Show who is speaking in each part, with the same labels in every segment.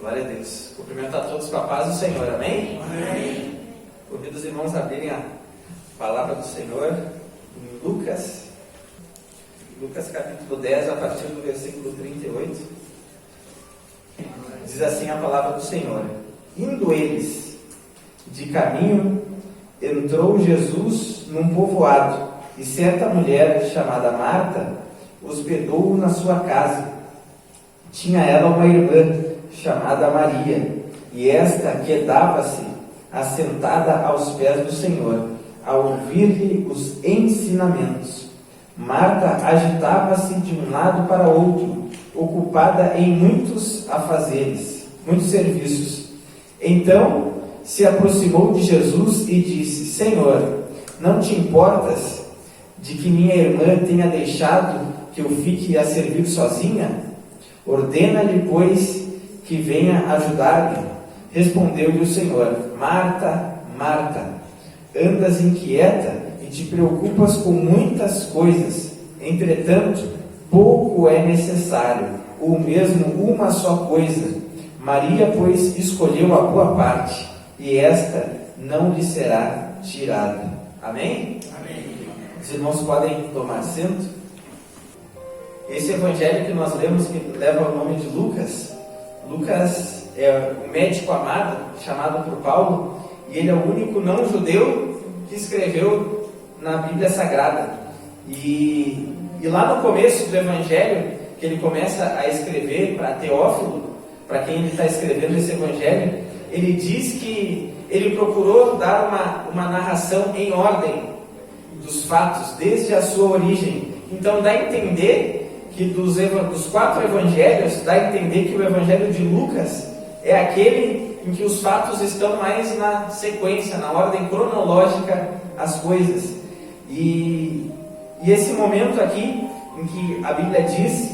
Speaker 1: Glória a Deus. Cumprimento a todos com a paz do Senhor. Amém?
Speaker 2: Amém.
Speaker 1: Convido os irmãos a abrirem a palavra do Senhor em Lucas capítulo 10, a partir do versículo 38. Diz assim a palavra do Senhor: Indo eles de caminho, entrou Jesus num povoado, e certa mulher chamada Marta hospedou-o na sua casa. Tinha ela uma irmã chamada Maria, e esta quedava-se assentada aos pés do Senhor, a ouvir-lhe os ensinamentos. Marta agitava-se de um lado para outro, ocupada em muitos afazeres, muitos serviços. Então se aproximou de Jesus e disse: Senhor, não te importas de que minha irmã tenha deixado que eu fique a servir sozinha? Ordena-lhe, pois, que venha ajudar-me. Respondeu-lhe o Senhor: Marta, Marta, andas inquieta e te preocupas com muitas coisas. Entretanto, pouco é necessário, ou mesmo uma só coisa. Maria, pois, escolheu a boa parte, e esta não lhe será tirada. Amém?
Speaker 2: Amém.
Speaker 1: Os irmãos podem tomar assento. Esse evangelho que nós lemos, que leva o nome de Lucas é um médico amado, chamado por Paulo, e ele é o único não-judeu que escreveu na Bíblia Sagrada. E lá no começo do evangelho, que ele começa a escrever para Teófilo, para quem ele está escrevendo esse evangelho, ele diz que ele procurou dar uma narração em ordem dos fatos, desde a sua origem. Então dá a entender que dos 4 evangelhos, dá a entender que o evangelho de Lucas é aquele em que os fatos estão mais na sequência, na ordem cronológica, as coisas. E esse momento aqui, em que a Bíblia diz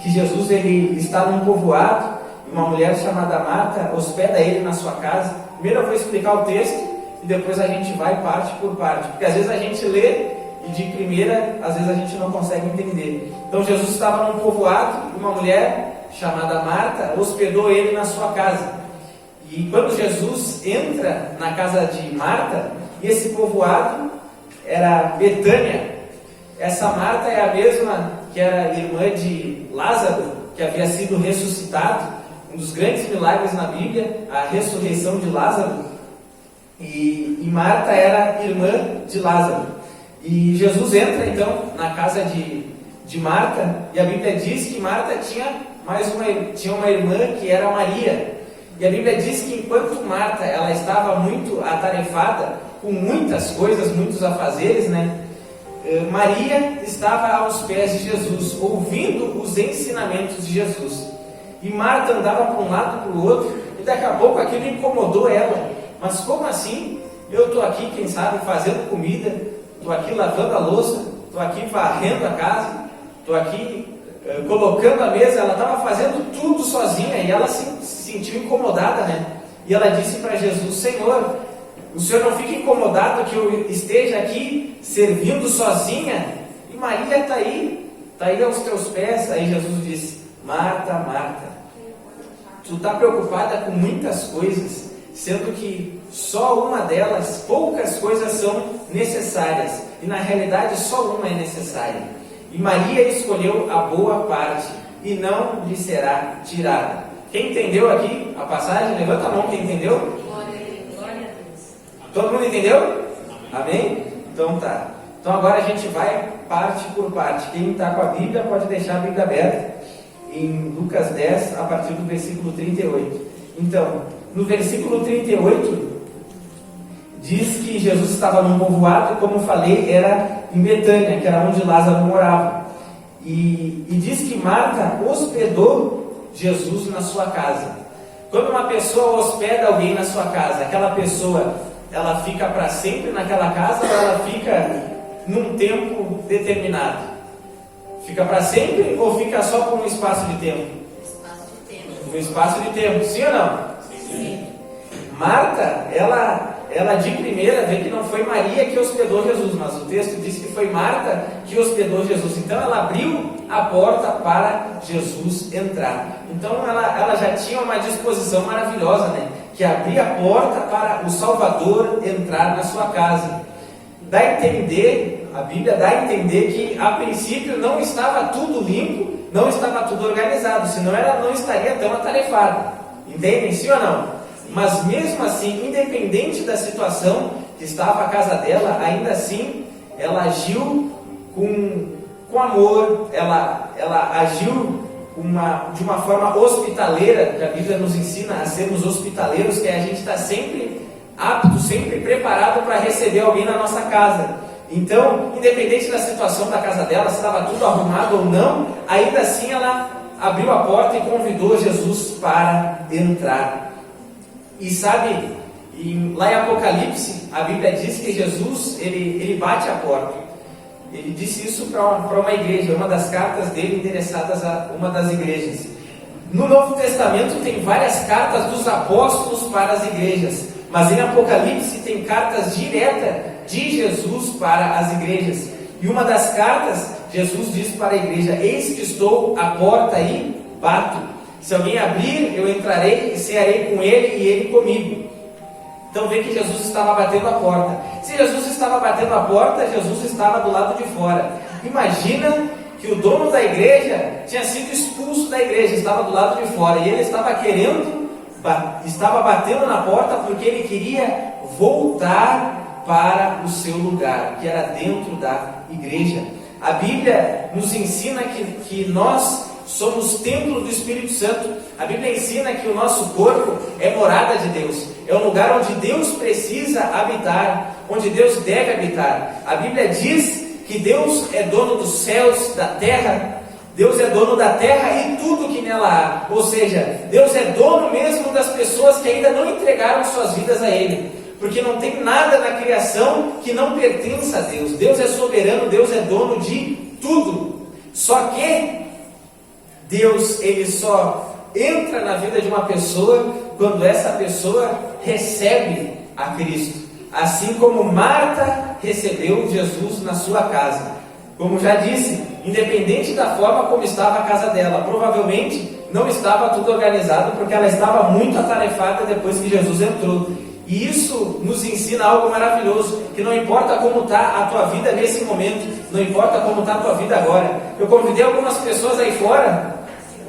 Speaker 1: que Jesus ele está num povoado, e uma mulher chamada Marta hospeda ele na sua casa. Primeiro eu vou explicar o texto, e depois a gente vai parte por parte, porque às vezes a gente lê e de primeira, às vezes a gente não consegue entender. Então Jesus estava num povoado e uma mulher chamada Marta hospedou ele na sua casa. E quando Jesus entra na casa de Marta, esse povoado era Betânia. Essa Marta é a mesma que era irmã de Lázaro, que havia sido ressuscitado, um dos grandes milagres na Bíblia, a ressurreição de Lázaro. E Marta era irmã de Lázaro. E Jesus entra então na casa de Marta, e a Bíblia diz que Marta tinha uma irmã que era Maria. E a Bíblia diz que enquanto Marta ela estava muito atarefada com muitas coisas, muitos afazeres, Maria estava aos pés de Jesus, ouvindo os ensinamentos de Jesus. E Marta andava para um lado para o outro, e daqui a pouco aquilo incomodou ela. Mas como assim? Eu estou aqui, quem sabe, fazendo comida, estou aqui lavando a louça, estou aqui varrendo a casa, estou aqui colocando a mesa. Ela estava fazendo tudo sozinha e ela se sentiu incomodada, E ela disse para Jesus: Senhor, o Senhor não fica incomodado que eu esteja aqui servindo sozinha? E Maria está aí aos teus pés. Aí Jesus disse: Marta, Marta, tu está preocupada com muitas coisas, sendo que só uma delas, poucas coisas são necessárias, e na realidade só uma é necessária. E Maria escolheu a boa parte, e não lhe será tirada. Quem entendeu aqui a passagem? Levanta a mão quem entendeu.
Speaker 2: Glória a Deus.
Speaker 1: Todo mundo entendeu? Amém? Então tá. Então agora a gente vai parte por parte. Quem está com a Bíblia pode deixar a Bíblia aberta em Lucas 10, a partir do versículo 38. Então, no versículo 38, diz que Jesus estava num povoado, e como falei, era em Betânia, que era onde Lázaro morava. E diz que Marta hospedou Jesus na sua casa. Quando uma pessoa hospeda alguém na sua casa, aquela pessoa, ela fica para sempre naquela casa, ou ela fica num tempo determinado? Fica para sempre ou fica só por um espaço de tempo?
Speaker 2: Espaço de tempo.
Speaker 1: Um espaço de tempo, sim ou não?
Speaker 2: Sim.
Speaker 1: Marta, ela ela de primeira vê que não foi Maria que hospedou Jesus, mas o texto diz que foi Marta que hospedou Jesus. Então ela abriu a porta para Jesus entrar. Então ela já tinha uma disposição maravilhosa, né? Que abria a porta para o Salvador entrar na sua casa. Dá a entender, a Bíblia dá a entender que a princípio não estava tudo limpo, não estava tudo organizado, senão ela não estaria tão atarefada. Entendem? Sim ou não? Mas mesmo assim, independente da situação que estava a casa dela, ainda assim ela agiu com amor, ela agiu de uma forma hospitaleira, que a Bíblia nos ensina a sermos hospitaleiros, que a gente está sempre apto, sempre preparado para receber alguém na nossa casa. Então, independente da situação da casa dela, se estava tudo arrumado ou não, ainda assim ela abriu a porta e convidou Jesus para entrar. E sabe, lá em Apocalipse, a Bíblia diz que Jesus, ele bate a porta. Ele disse isso para uma igreja, uma das cartas dele endereçadas a uma das igrejas. No Novo Testamento tem várias cartas dos apóstolos para as igrejas, mas em Apocalipse tem cartas diretas de Jesus para as igrejas. E uma das cartas, Jesus disse para a igreja: eis que estou à porta e bato. Se alguém abrir, eu entrarei e cearei com ele e ele comigo. Então vê que Jesus estava batendo a porta. Se Jesus estava batendo a porta, Jesus estava do lado de fora. Imagina que o dono da igreja tinha sido expulso da igreja, estava do lado de fora, e ele estava batendo na porta porque ele queria voltar para o seu lugar, que era dentro da igreja. A Bíblia nos ensina que nós somos templo do Espírito Santo. A Bíblia ensina que o nosso corpo é morada de Deus, é um lugar onde Deus precisa habitar, onde Deus deve habitar. A Bíblia diz que Deus é dono dos céus, da terra. Deus é dono da terra e tudo que nela há. Ou seja, Deus é dono mesmo das pessoas que ainda não entregaram suas vidas a Ele, porque não tem nada na criação que não pertença a Deus. Deus é soberano, Deus é dono de tudo. Só que Deus, ele só entra na vida de uma pessoa quando essa pessoa recebe a Cristo. Assim como Marta recebeu Jesus na sua casa. Como já disse, independente da forma como estava a casa dela, provavelmente não estava tudo organizado, porque ela estava muito atarefada depois que Jesus entrou. E isso nos ensina algo maravilhoso, que não importa como está a tua vida nesse momento, não importa como está a tua vida agora. Eu convidei algumas pessoas aí fora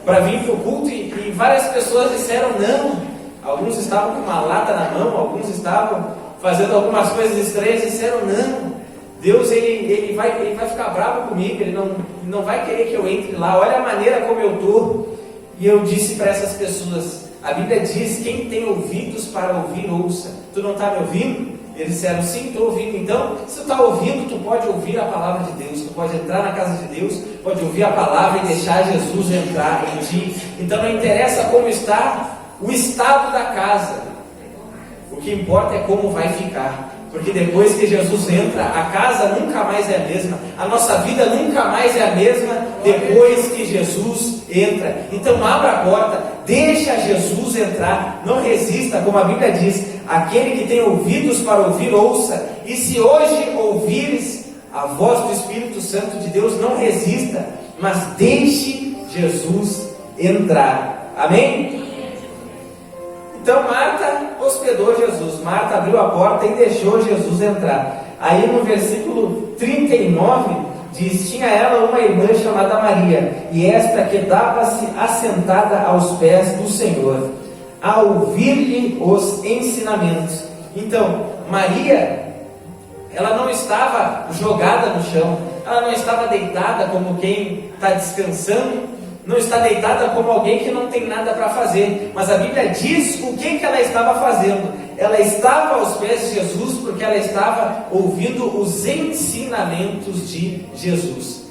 Speaker 1: para vir para o culto e várias pessoas disseram não. Alguns estavam com uma lata na mão, alguns estavam fazendo algumas coisas estranhas e disseram não. Deus ele vai ficar bravo comigo, ele não vai querer que eu entre lá. Olha a maneira como eu estou. E eu disse para essas pessoas, a Bíblia diz: quem tem ouvidos para ouvir, ouça. Tu não está me ouvindo? Eles disseram: sim, estou ouvindo. Então, se tu está ouvindo, tu pode ouvir a palavra de Deus, tu pode entrar na casa de Deus, pode ouvir a palavra e deixar Jesus entrar em ti. Então não interessa como está o estado da casa, o que importa é como vai ficar. Porque depois que Jesus entra, a casa nunca mais é a mesma, a nossa vida nunca mais é a mesma depois que Jesus entra. Então abra a porta, deixa Jesus entrar, não resista, como a Bíblia diz: aquele que tem ouvidos para ouvir, ouça. E se hoje ouvires a voz do Espírito Santo de Deus, não resista, mas deixe Jesus entrar. Amém? Então Marta hospedou Jesus, Marta abriu a porta e deixou Jesus entrar. Aí no versículo 39 diz: tinha ela uma irmã chamada Maria, e esta quedava-se assentada aos pés do Senhor, a ouvir-lhe os ensinamentos. Então Maria, ela não estava jogada no chão, ela não estava deitada como quem está descansando, não está deitada como alguém que não tem nada para fazer, mas a Bíblia diz o que ela estava fazendo. Ela estava aos pés de Jesus porque ela estava ouvindo os ensinamentos de Jesus.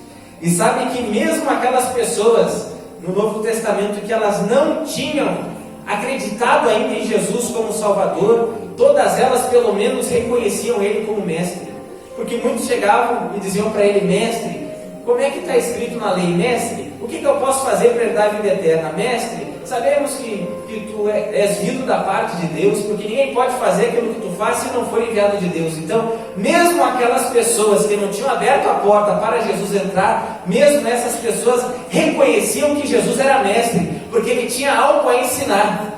Speaker 1: E sabe que mesmo aquelas pessoas no Novo Testamento que elas não tinham acreditado ainda em Jesus como Salvador, todas elas pelo menos reconheciam Ele como mestre, porque muitos chegavam e diziam para Ele: mestre, como é que está escrito na lei? Mestre, o que eu posso fazer para herdar a vida eterna? Mestre, sabemos que tu és vindo da parte de Deus, porque ninguém pode fazer aquilo que tu faz se não for enviado de Deus. Então, mesmo aquelas pessoas que não tinham aberto a porta para Jesus entrar, mesmo essas pessoas reconheciam que Jesus era mestre, porque ele tinha algo a ensinar.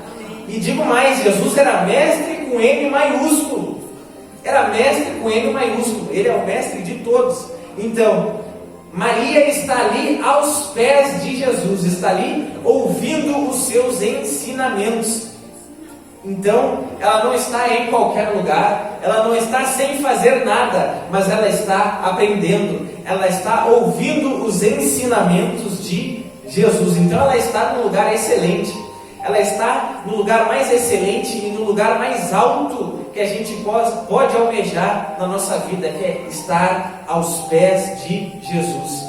Speaker 1: E digo mais, Jesus era mestre com M maiúsculo. Era mestre com M maiúsculo. Ele é o mestre de todos. Então, Maria está ali aos pés de Jesus, está ali ouvindo os seus ensinamentos. Então, ela não está em qualquer lugar, ela não está sem fazer nada, mas ela está aprendendo, ela está ouvindo os ensinamentos de Jesus. Então, ela está num lugar excelente, ela está no lugar mais excelente e no lugar mais alto que a gente pode almejar na nossa vida, que é estar aos pés de Jesus.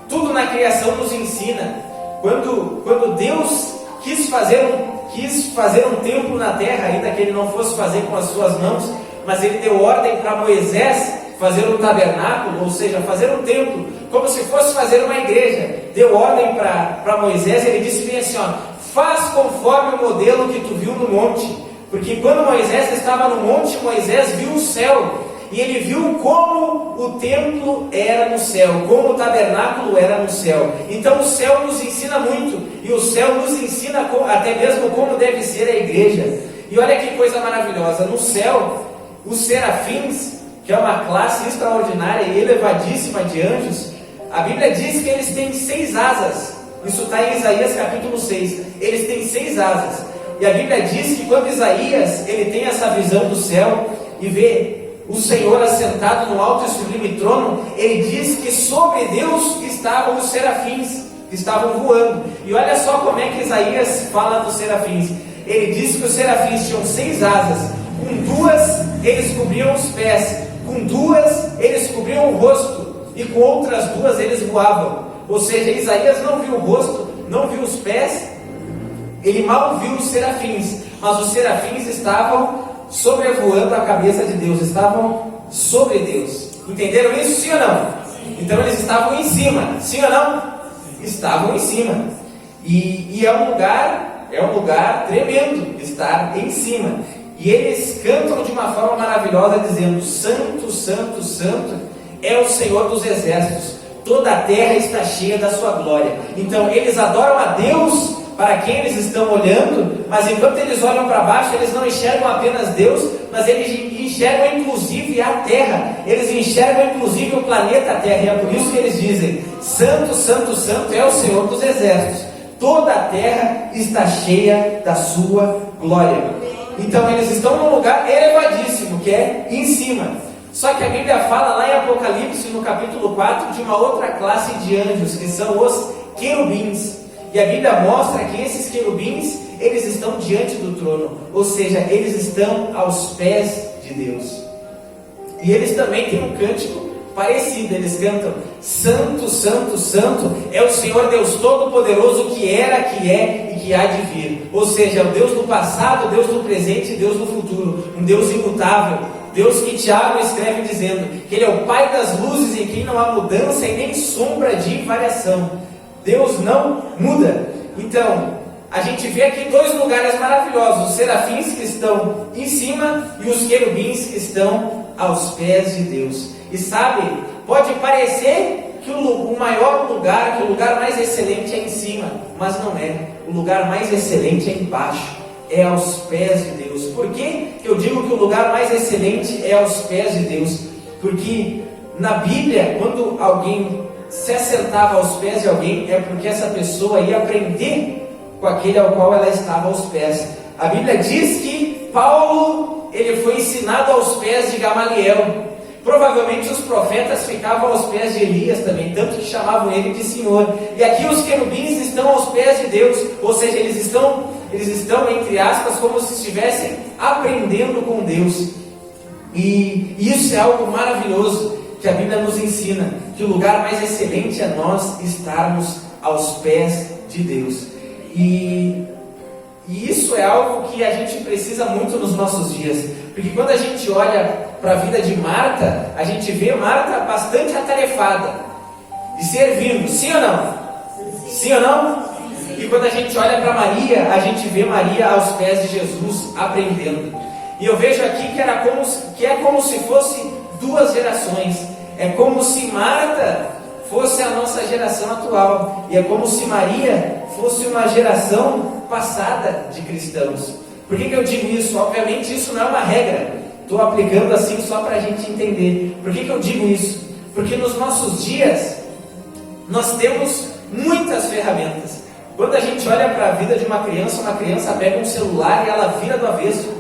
Speaker 1: Tudo na criação nos ensina. Quando Deus quis fazer um templo na terra, ainda que ele não fosse fazer com as suas mãos, mas ele deu ordem para Moisés fazer um tabernáculo, ou seja, fazer um templo, como se fosse fazer uma igreja. Deu ordem para Moisés, ele disse bem assim, ó, faz conforme o modelo que tu viu no monte. Porque quando Moisés estava no monte, Moisés viu o céu, e ele viu como o templo era no céu, como o tabernáculo era no céu. Então o céu nos ensina muito, e o céu nos ensina até mesmo como deve ser a igreja. E olha que coisa maravilhosa, no céu, os serafins, que é uma classe extraordinária e elevadíssima de anjos, a Bíblia diz que eles têm 6 asas. Isso está em Isaías capítulo 6. Eles têm 6 asas. E a Bíblia diz que quando Isaías ele tem essa visão do céu e vê o Senhor assentado no alto e sublime trono, ele diz que sobre Deus estavam os serafins, que estavam voando. E olha só como é que Isaías fala dos serafins. Ele diz que os serafins tinham 6 asas. Com 2 eles cobriam os pés, com 2 eles cobriam o rosto, e com outras 2 eles voavam. Ou seja, Isaías não viu o rosto, não viu os pés, ele mal viu os serafins, mas os serafins estavam sobrevoando a cabeça de Deus, estavam sobre Deus. Entenderam isso, sim ou não? Então eles estavam em cima, sim ou não? Estavam em cima. E é um lugar tremendo estar em cima. E eles cantam de uma forma maravilhosa, dizendo: Santo, Santo, Santo é o Senhor dos exércitos, toda a terra está cheia da sua glória. Então eles adoram a Deus para quem eles estão olhando, mas enquanto eles olham para baixo, eles não enxergam apenas Deus, mas eles enxergam inclusive a terra, eles enxergam inclusive o planeta Terra, e é por isso que eles dizem: Santo, Santo, Santo é o Senhor dos exércitos, toda a terra está cheia da sua glória. Então eles estão num lugar elevadíssimo, que é em cima. Só que a Bíblia fala lá em Apocalipse, no capítulo 4, de uma outra classe de anjos, que são os querubins. E a Bíblia mostra que esses querubins, eles estão diante do trono, ou seja, eles estão aos pés de Deus. E eles também têm um cântico parecido, eles cantam: Santo, Santo, Santo é o Senhor Deus Todo-Poderoso, que era, que é e que há de vir. Ou seja, o Deus do passado, Deus do presente e Deus do futuro, um Deus imutável. Deus que Tiago escreve dizendo que Ele é o Pai das luzes, em quem não há mudança e nem sombra de variação. Deus não muda. Então, a gente vê aqui 2 lugares maravilhosos: os serafins que estão em cima e os querubins que estão aos pés de Deus. E sabe, pode parecer que o maior lugar, que o lugar mais excelente é em cima, mas não é. O lugar mais excelente é embaixo, é aos pés de Deus. Por que eu digo que o lugar mais excelente é aos pés de Deus? Porque na Bíblia, quando alguém se assentava aos pés de alguém, é porque essa pessoa ia aprender com aquele ao qual ela estava aos pés. A Bíblia diz que Paulo, ele foi ensinado aos pés de Gamaliel. Provavelmente os profetas ficavam aos pés de Elias também, tanto que chamavam ele de Senhor. E aqui os querubins estão aos pés de Deus, ou seja, eles estão, entre aspas, como se estivessem aprendendo com Deus. E isso é algo maravilhoso que a Bíblia nos ensina, que o lugar mais excelente é nós estarmos aos pés de Deus. E isso é algo que a gente precisa muito nos nossos dias, porque quando a gente olha para a vida de Marta, a gente vê Marta bastante atarefada, e servindo, sim ou não? Sim ou não? E quando a gente olha para Maria, a gente vê Maria aos pés de Jesus aprendendo. E eu vejo aqui que é como se fosse duas gerações. É como se Marta fosse a nossa geração atual. E é como se Maria fosse uma geração passada de cristãos. Por que eu digo isso? Obviamente isso não é uma regra. Estou aplicando assim só para a gente entender. Por que eu digo isso? Porque nos nossos dias nós temos muitas ferramentas. Quando a gente olha para a vida de uma criança pega um celular e ela vira do avesso.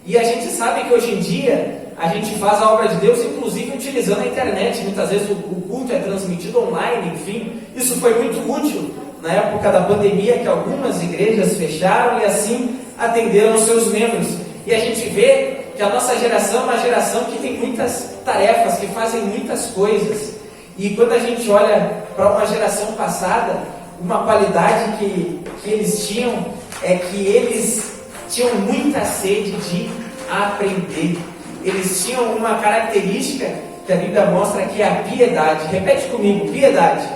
Speaker 1: E a gente sabe que hoje em dia a gente faz a obra de Deus, inclusive utilizando a internet. Muitas vezes o culto é transmitido online, enfim. Isso foi muito útil na época da pandemia, que algumas igrejas fecharam e assim atenderam os seus membros. E a gente vê que a nossa geração é uma geração que tem muitas tarefas, que fazem muitas coisas. E quando a gente olha para uma geração passada, uma qualidade que eles tinham é que eles tinham muita sede de aprender. Eles tinham uma característica que a Bíblia mostra, que é a piedade. Repete comigo, piedade.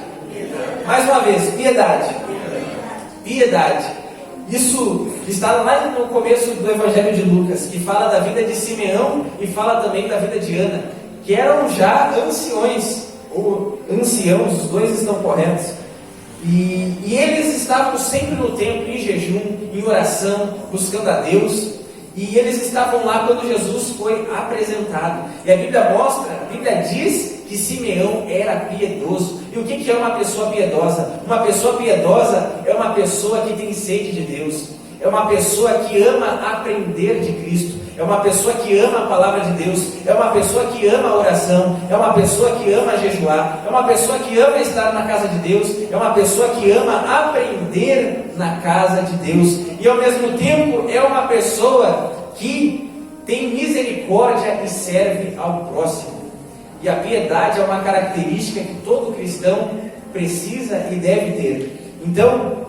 Speaker 1: Mais uma vez, piedade. Piedade. Isso está lá no começo do Evangelho de Lucas, que fala da vida de Simeão e fala também da vida de Ana, que eram já anciões, ou anciãos, os dois estão corretos. E eles estavam sempre no templo, em jejum, em oração, buscando a Deus. E eles estavam lá quando Jesus foi apresentado. E a Bíblia diz que Simeão era piedoso. E o que é uma pessoa piedosa? Uma pessoa piedosa é uma pessoa que tem sede de Deus. É uma pessoa que ama aprender de Cristo. É uma pessoa que ama a palavra de Deus. É uma pessoa que ama a oração. É uma pessoa que ama jejuar. É uma pessoa que ama estar na casa de Deus. É uma pessoa que ama aprender na casa de Deus. E ao mesmo tempo é uma pessoa que tem misericórdia e serve ao próximo. E a piedade é uma característica que todo cristão precisa e deve ter. Então,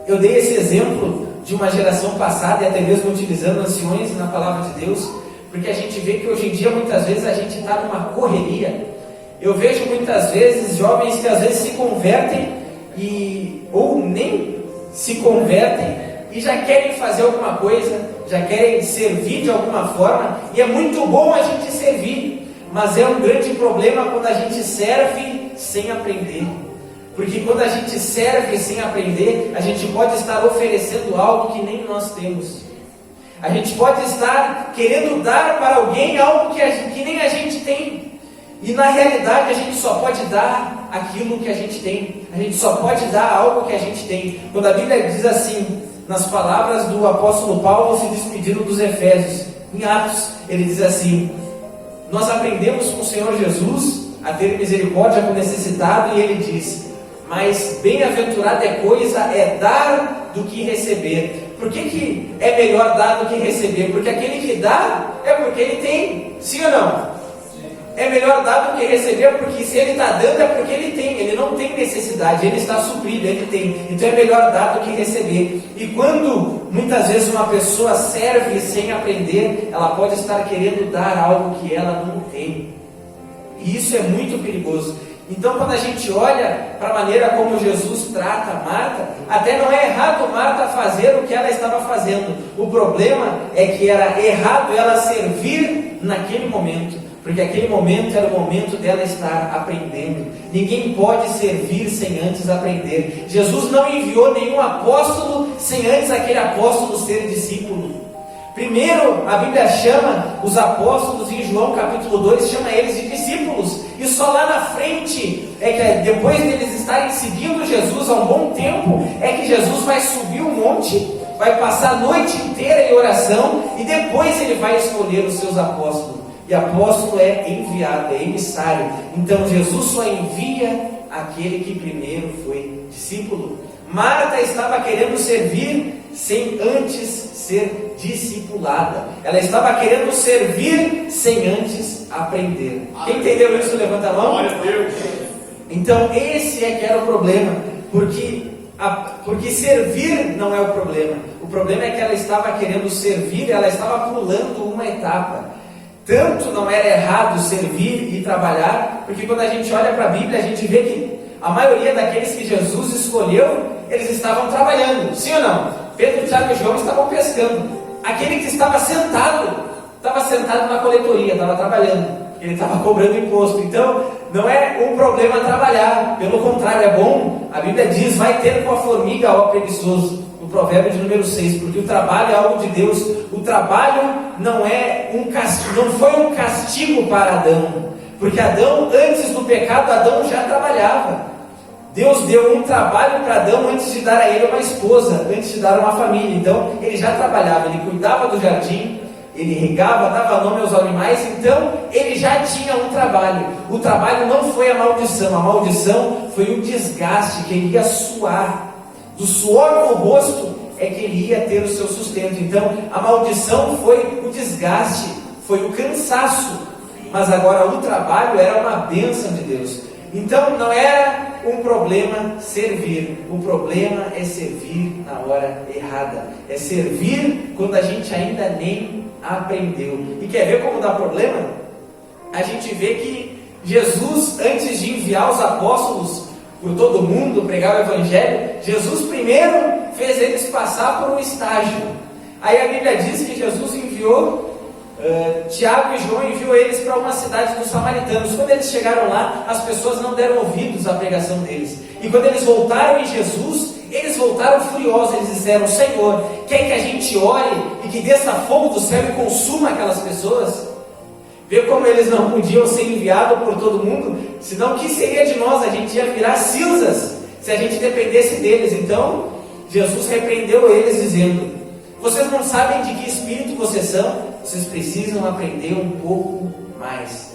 Speaker 1: eu dei esse exemplo de uma geração passada, e até mesmo utilizando anciões na palavra de Deus, porque a gente vê que hoje em dia muitas vezes a gente está numa correria. Eu vejo muitas vezes jovens que às vezes se convertem ou nem se convertem e já querem fazer alguma coisa, já querem servir de alguma forma, e é muito bom a gente servir, mas é um grande problema quando a gente serve sem aprender. Porque quando a gente serve sem aprender, a gente pode estar oferecendo algo que nem nós temos. A gente pode estar querendo dar para alguém algo que nem a gente tem. E na realidade a gente só pode dar aquilo que a gente tem. A gente só pode dar algo que a gente tem. Quando a Bíblia diz assim, nas palavras do apóstolo Paulo se despedindo dos Efésios, em Atos, ele diz assim: nós aprendemos com o Senhor Jesus a ter misericórdia com o necessitado, e ele diz: mas bem-aventurada é coisa é dar do que receber. Por que é melhor dar do que receber? Porque aquele que dá é porque ele tem, sim ou não? É melhor dar do que receber, porque se ele está dando é porque ele tem, ele não tem necessidade, ele está suprido, ele tem. Então é melhor dar do que receber. E quando muitas vezes uma pessoa serve sem aprender, ela pode estar querendo dar algo que ela não tem. E isso é muito perigoso. Então, quando a gente olha para a maneira como Jesus trata Marta, até não é errado Marta fazer o que ela estava fazendo. O problema é que era errado ela servir naquele momento, porque aquele momento era o momento dela estar aprendendo. Ninguém pode servir sem antes aprender. Jesus não enviou nenhum apóstolo sem antes aquele apóstolo ser discípulo. Primeiro, a Bíblia chama os apóstolos, em João capítulo 2, chama eles de discípulos. E só lá na frente, é que depois deles estarem seguindo Jesus há um bom tempo, é que Jesus vai subir o monte, vai passar a noite inteira em oração, e depois ele vai escolher os seus apóstolos. E apóstolo é enviado, é emissário. Então Jesus só envia aquele que primeiro foi discípulo. Marta estava querendo servir sem antes ser discipulada. Ela estava querendo servir sem antes aprender. Quem entendeu isso, levanta a mão.
Speaker 3: Glória a Deus.
Speaker 1: Então esse é que era o problema, porque servir não é o problema. O problema é que ela estava querendo servir, ela estava pulando uma etapa. Tanto não era errado servir e trabalhar, porque quando a gente olha para a Bíblia, a gente vê que a maioria daqueles que Jesus escolheu eles estavam trabalhando, sim ou não? Pedro, Tiago e João estavam pescando. Aquele que estava sentado na coletoria, estava trabalhando, ele estava cobrando imposto. Então, não é um problema trabalhar, pelo contrário, é bom. A Bíblia diz, vai ter com a formiga, ó preguiçoso, no provérbio de número 6, porque o trabalho é algo de Deus. O trabalho não foi um castigo para Adão, porque Adão, antes do pecado, Adão já trabalhava. Deus deu um trabalho para Adão antes de dar a ele uma esposa, antes de dar uma família. Então, ele já trabalhava, ele cuidava do jardim, ele regava, dava nome aos animais, então ele já tinha um trabalho. O trabalho não foi a maldição foi o desgaste, que ele ia suar. Do suor no rosto é que ele ia ter o seu sustento. Então, a maldição foi o desgaste, foi o cansaço. Mas agora o trabalho era uma bênção de Deus. Então, não era um problema servir. O problema é servir na hora errada. É servir quando a gente ainda nem aprendeu. E quer ver como dá problema? A gente vê que Jesus, antes de enviar os apóstolos por todo mundo pregar o Evangelho, Jesus primeiro fez eles passar por um estágio. Aí a Bíblia diz que Jesus enviou Tiago e João, enviou eles para uma cidade dos samaritanos. Quando eles chegaram lá, as pessoas não deram ouvidos à pregação deles. E quando eles voltaram em Jesus, eles voltaram furiosos. Eles disseram: Senhor, quer que a gente ore e que desça fogo do céu e consuma aquelas pessoas? Vê como eles não podiam ser enviados por todo mundo, senão o que seria de nós? A gente ia virar cinzas se a gente dependesse deles. Então Jesus repreendeu eles dizendo: vocês não sabem de que espírito vocês são? Vocês precisam aprender um pouco mais.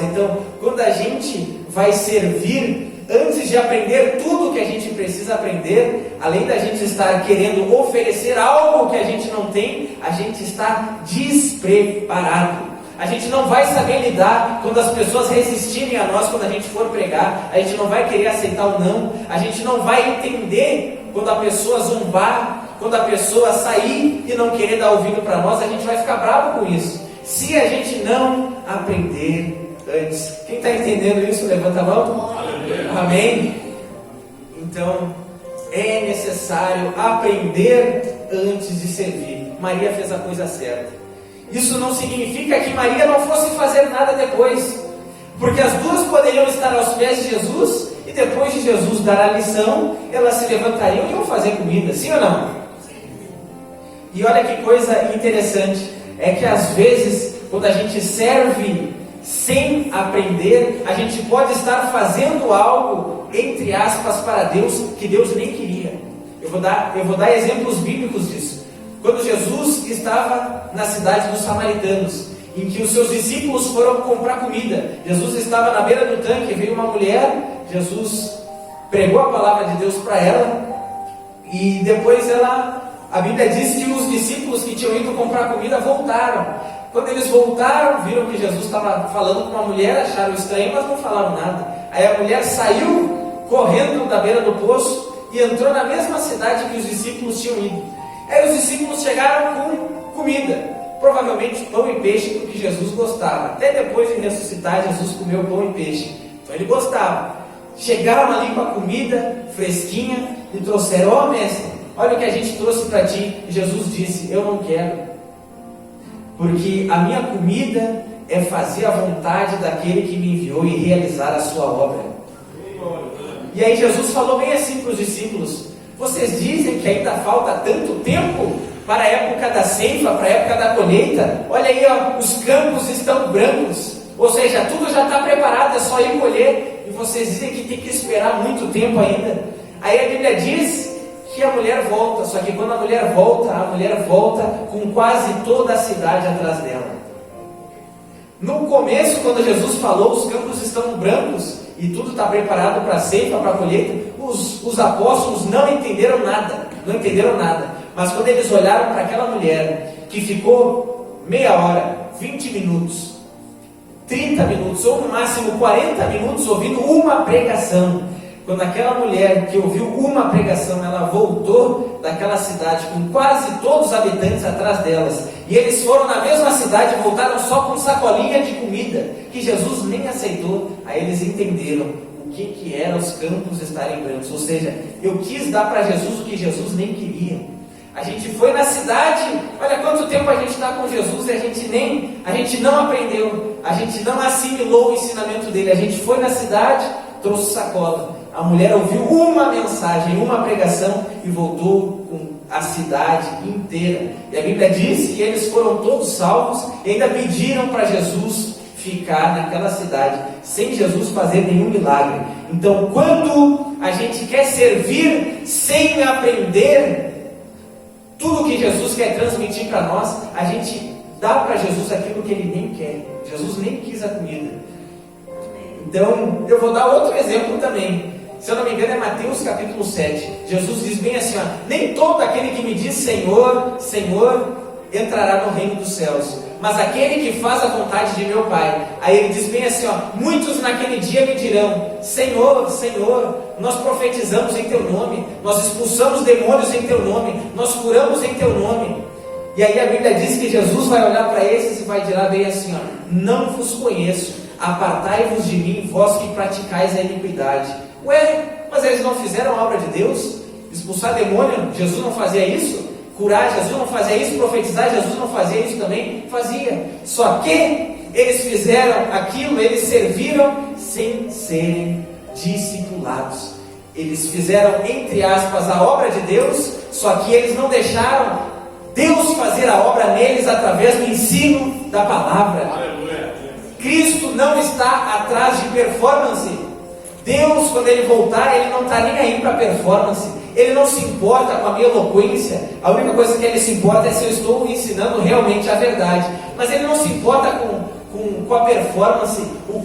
Speaker 1: Então, quando a gente vai servir, antes de aprender tudo que a gente precisa aprender, além da gente estar querendo oferecer algo que a gente não tem, a gente está despreparado. A gente não vai saber lidar quando as pessoas resistirem a nós quando a gente for pregar. A gente não vai querer aceitar o não. A gente não vai entender quando a pessoa zombar, quando a pessoa sair e não querer dar ouvido para nós. A gente vai ficar bravo com isso, se a gente não aprender antes. Quem está entendendo isso, levanta a mão. Amém? Então, é necessário aprender antes de servir. Maria fez a coisa certa. Isso não significa que Maria não fosse fazer nada depois, porque as duas poderiam estar aos pés de Jesus e depois de Jesus dar a lição, elas se levantariam e iam fazer comida, sim ou não? E olha que coisa interessante, é que às vezes, quando a gente serve sem aprender, a gente pode estar fazendo algo, entre aspas, para Deus, que Deus nem queria. Eu vou dar exemplos bíblicos disso. Quando Jesus estava na cidade dos samaritanos, em que os seus discípulos foram comprar comida, Jesus estava na beira do tanque, veio uma mulher, Jesus pregou a palavra de Deus para ela, e depois a Bíblia diz que os discípulos que tinham ido comprar comida voltaram. Quando eles voltaram, viram que Jesus estava falando com uma mulher, acharam estranho, mas não falaram nada. Aí a mulher saiu correndo da beira do poço e entrou na mesma cidade que os discípulos tinham ido. Aí os discípulos chegaram com comida, provavelmente pão e peixe, do que Jesus gostava. Até depois de ressuscitar, Jesus comeu pão e peixe, então ele gostava. Chegaram ali com a comida fresquinha e trouxeram: ó mestre, olha o que a gente trouxe para ti. E Jesus disse: eu não quero, porque a minha comida é fazer a vontade daquele que me enviou e realizar a sua obra. E aí Jesus falou bem assim para os discípulos: vocês dizem que ainda falta tanto tempo para a época da ceifa, para a época da colheita? Olha aí, ó, os campos estão brancos, ou seja, tudo já está preparado, é só ir colher, e vocês dizem que tem que esperar muito tempo ainda. Aí a Bíblia diz que a mulher volta, só que quando a mulher volta com quase toda a cidade atrás dela. No começo, quando Jesus falou, os campos estão brancos e tudo está preparado para a ceifa, para a colheita, os apóstolos não entenderam nada. Mas quando eles olharam para aquela mulher que ficou meia hora, 20 minutos, 30 minutos ou no máximo 40 minutos ouvindo uma pregação, quando aquela mulher que ouviu uma pregação, ela voltou daquela cidade com quase todos os habitantes atrás delas, e eles foram na mesma cidade e voltaram só com sacolinha de comida, que Jesus nem aceitou. Aí eles entenderam o que era os campos estarem brancos. Ou seja, eu quis dar para Jesus o que Jesus nem queria. A gente foi na cidade, olha quanto tempo a gente está com Jesus e a gente não aprendeu, a gente não assimilou o ensinamento dele. A gente foi na cidade, trouxe sacola. A mulher ouviu uma mensagem, uma pregação e voltou com a cidade inteira. E a Bíblia diz que eles foram todos salvos e ainda pediram para Jesus ficar naquela cidade, sem Jesus fazer nenhum milagre. Então, quando a gente quer servir sem aprender tudo que Jesus quer transmitir para nós, a gente dá para Jesus aquilo que Ele nem quer. Jesus nem quis a comida. Então, eu vou dar outro exemplo também. Se eu não me engano é Mateus capítulo 7. Jesus diz bem assim, nem todo aquele que me diz Senhor, Senhor, entrará no reino dos céus, mas aquele que faz a vontade de meu Pai. Aí ele diz bem assim, muitos naquele dia me dirão, Senhor, Senhor, nós profetizamos em teu nome, nós expulsamos demônios em teu nome, nós curamos em teu nome. E aí a Bíblia diz que Jesus vai olhar para esses e vai dizer bem assim, não vos conheço, apartai-vos de mim, vós que praticais a iniquidade. Ué, mas eles não fizeram a obra de Deus? Expulsar demônio, Jesus não fazia isso? Curar, Jesus não fazia isso? Profetizar, Jesus não fazia isso também? Fazia. Só que eles fizeram aquilo, eles serviram sem serem discipulados. Eles fizeram, entre aspas, a obra de Deus, só que eles não deixaram Deus fazer a obra neles através do ensino da palavra. Aleluia. Cristo não está atrás de performance. Deus, quando Ele voltar, Ele não está nem aí para performance. Ele não se importa com a minha eloquência. A única coisa que Ele se importa é se eu estou ensinando realmente a verdade. Mas Ele não se importa com a performance, o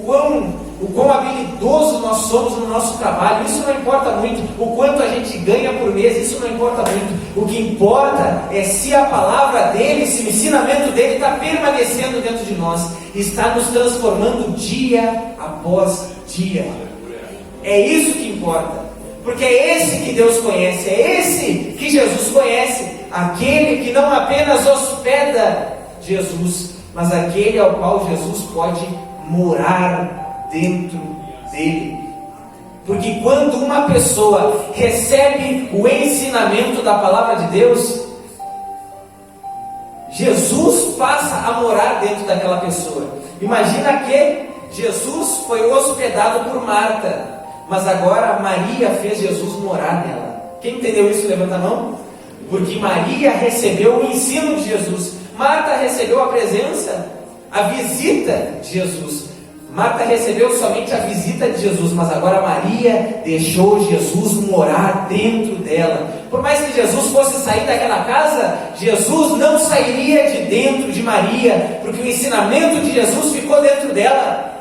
Speaker 1: quão habilidoso nós somos no nosso trabalho. Isso não importa muito. O quanto a gente ganha por mês, isso não importa muito. O que importa é se a palavra dEle, se o ensinamento dEle está permanecendo dentro de nós, está nos transformando dia após dia. É isso que importa, porque é esse que Deus conhece, é esse que Jesus conhece, aquele que não apenas hospeda Jesus, mas aquele ao qual Jesus pode morar dentro dele. Porque quando uma pessoa recebe o ensinamento da palavra de Deus, Jesus passa a morar dentro daquela pessoa. Imagina que Jesus foi hospedado por Marta, mas agora Maria fez Jesus morar nela. Quem entendeu isso, levanta a mão. Porque Maria recebeu o ensino de Jesus. Marta recebeu a presença, a visita de Jesus. Marta recebeu somente a visita de Jesus, mas agora Maria deixou Jesus morar dentro dela. Por mais que Jesus fosse sair daquela casa, Jesus não sairia de dentro de Maria, porque o ensinamento de Jesus ficou dentro dela.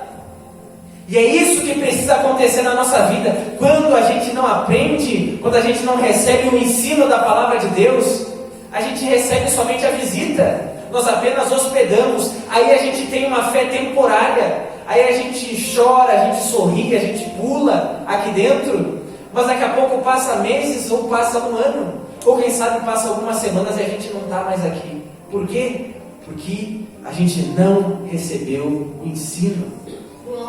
Speaker 1: E é isso que precisa acontecer na nossa vida. Quando a gente não aprende, quando a gente não recebe o ensino da palavra de Deus, a gente recebe somente a visita. Nós apenas hospedamos. Aí a gente tem uma fé temporária. Aí a gente chora, a gente sorri, a gente pula aqui dentro. Mas daqui a pouco passa meses ou passa um ano. Ou quem sabe passa algumas semanas e a gente não está mais aqui. Por quê? Porque a gente não recebeu o ensino.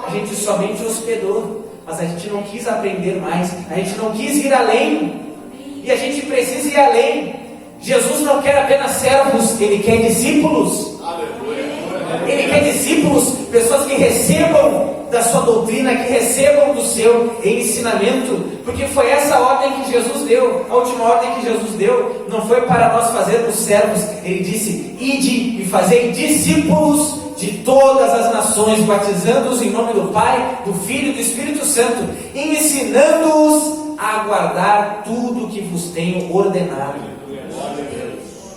Speaker 1: A gente somente hospedou, mas a gente não quis aprender mais, a gente não quis ir além, e a gente precisa ir além. Jesus não quer apenas servos, Ele quer discípulos. Ele quer discípulos, pessoas que recebam da sua doutrina, que recebam do seu ensinamento, porque foi essa ordem que Jesus deu. A última ordem que Jesus deu não foi para nós fazermos servos. Ele disse, ide e fazei discípulos de todas as nações, batizando-os em nome do Pai, do Filho e do Espírito Santo, ensinando-os a guardar tudo que vos tenho ordenado.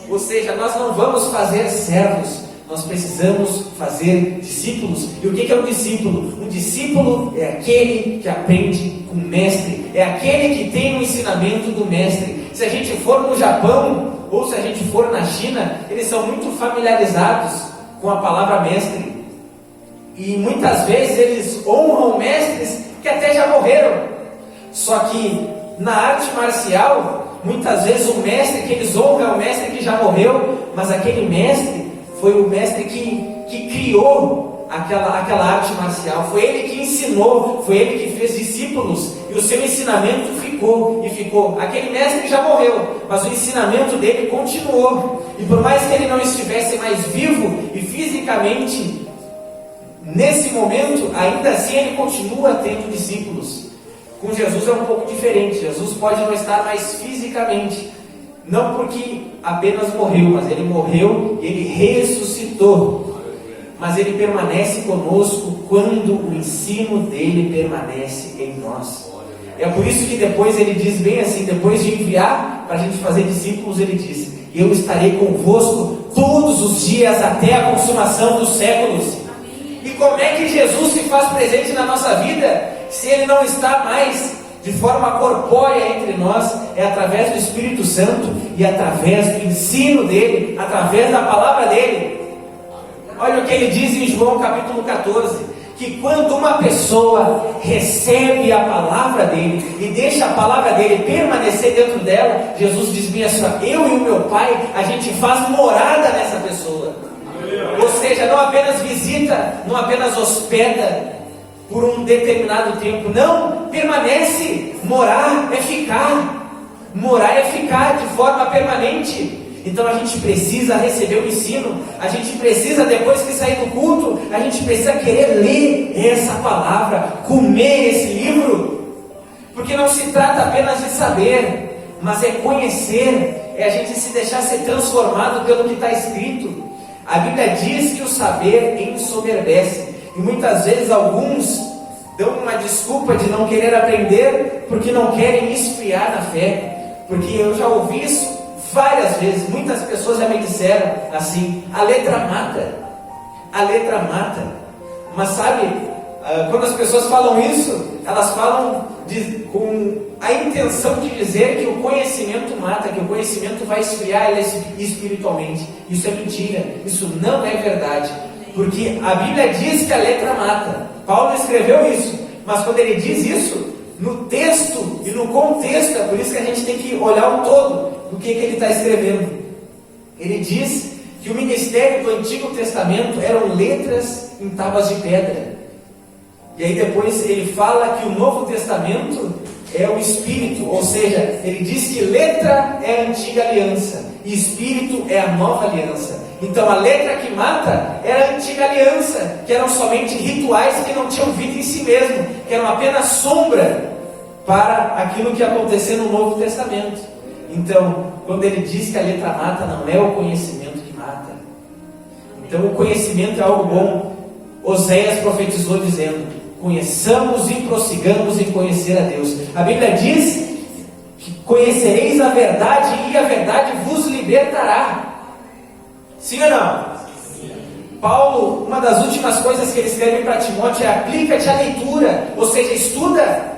Speaker 1: Ou seja, nós não vamos fazer servos, nós precisamos fazer discípulos. E o que é um discípulo? Um discípulo é aquele que aprende com o mestre, é aquele que tem o ensinamento do mestre. Se a gente for no Japão, ou se a gente for na China, eles são muito familiarizados com a palavra mestre, e muitas vezes eles honram mestres que até já morreram. Só que na arte marcial, muitas vezes o mestre que eles honram é o mestre que já morreu, mas aquele mestre foi o mestre que criou aquela arte marcial, foi ele que ensinou, foi ele que fez discípulos discípulos, e o seu ensinamento ficou e ficou. Aquele mestre já morreu, mas o ensinamento dele continuou. E por mais que ele não estivesse mais vivo e fisicamente nesse momento, ainda assim ele continua tendo discípulos. Com Jesus é um pouco diferente. Jesus pode não estar mais fisicamente, não porque apenas morreu, mas ele morreu e ele ressuscitou. Mas ele permanece conosco quando o ensino dele permanece em nós. É por isso que depois ele diz bem assim, depois de enviar para a gente fazer discípulos, ele diz: eu estarei convosco todos os dias até a consumação dos séculos. E como é que Jesus se faz presente na nossa vida, se ele não está mais de forma corpórea entre nós? É através do Espírito Santo e através do ensino dele, através da palavra dele. Olha o que ele diz em João capítulo 14, que quando uma pessoa recebe a palavra dele e deixa a palavra dele permanecer dentro dela, Jesus diz bem assim: eu e o meu Pai, a gente faz morada nessa pessoa. Ou seja, não apenas visita, não apenas hospeda por um determinado tempo, não, permanece. Morar é ficar, morar é ficar de forma permanente. Então a gente precisa receber o ensino, a gente precisa, depois que sair do culto, a gente precisa querer ler essa palavra, comer esse livro, porque não se trata apenas de saber, mas é conhecer, é a gente se deixar ser transformado pelo que está escrito. A Bíblia diz que o saber ensoberbece, e muitas vezes alguns dão uma desculpa de não querer aprender, porque não querem esfriar na fé, porque eu já ouvi isso várias vezes. Muitas pessoas já me disseram assim: a letra mata, a letra mata. Mas sabe, quando as pessoas falam isso, elas falam com a intenção de dizer que o conhecimento mata, que o conhecimento vai esfriar ele espiritualmente. Isso é mentira, isso não é verdade, porque a Bíblia diz que a letra mata. Paulo escreveu isso, mas quando ele diz isso, no texto e no contexto, é por isso que a gente tem que olhar o todo do que ele está escrevendo. Ele diz que o ministério do Antigo Testamento eram letras em tábuas de pedra. E aí depois ele fala que o Novo Testamento é o Espírito, ou seja, ele diz que letra é a antiga aliança e Espírito é a nova aliança. Então a letra que mata era a antiga aliança, que eram somente rituais que não tinham vida em si mesmo, que eram apenas sombra para aquilo que ia acontecer no Novo Testamento. Então, quando ele diz que a letra mata, não é o conhecimento que mata. Então o conhecimento é algo bom. Oséias profetizou dizendo: conheçamos e prossigamos em conhecer a Deus. A Bíblia diz que conhecereis a verdade e a verdade vos libertará. Sim ou não? Sim. Paulo, uma das últimas coisas que ele escreve para Timóteo é: aplica-te à leitura, ou seja, estuda,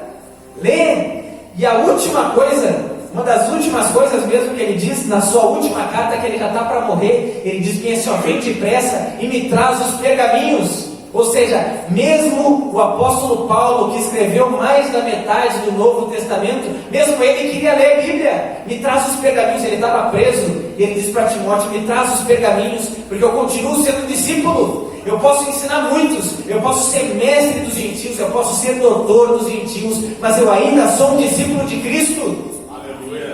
Speaker 1: lê. E a última coisa, uma das últimas coisas mesmo que ele diz na sua última carta, que ele já está para morrer, ele diz bem assim: vem depressa e me traz os pergaminhos. Ou seja, mesmo o apóstolo Paulo, que escreveu mais da metade do Novo Testamento, mesmo ele queria ler a Bíblia. Me traz os pergaminhos. Ele estava preso e ele disse para Timóteo: me traz os pergaminhos, porque eu continuo sendo discípulo. Eu posso ensinar muitos, eu posso ser mestre dos gentios, eu posso ser doutor dos gentios, mas eu ainda sou um discípulo de Cristo.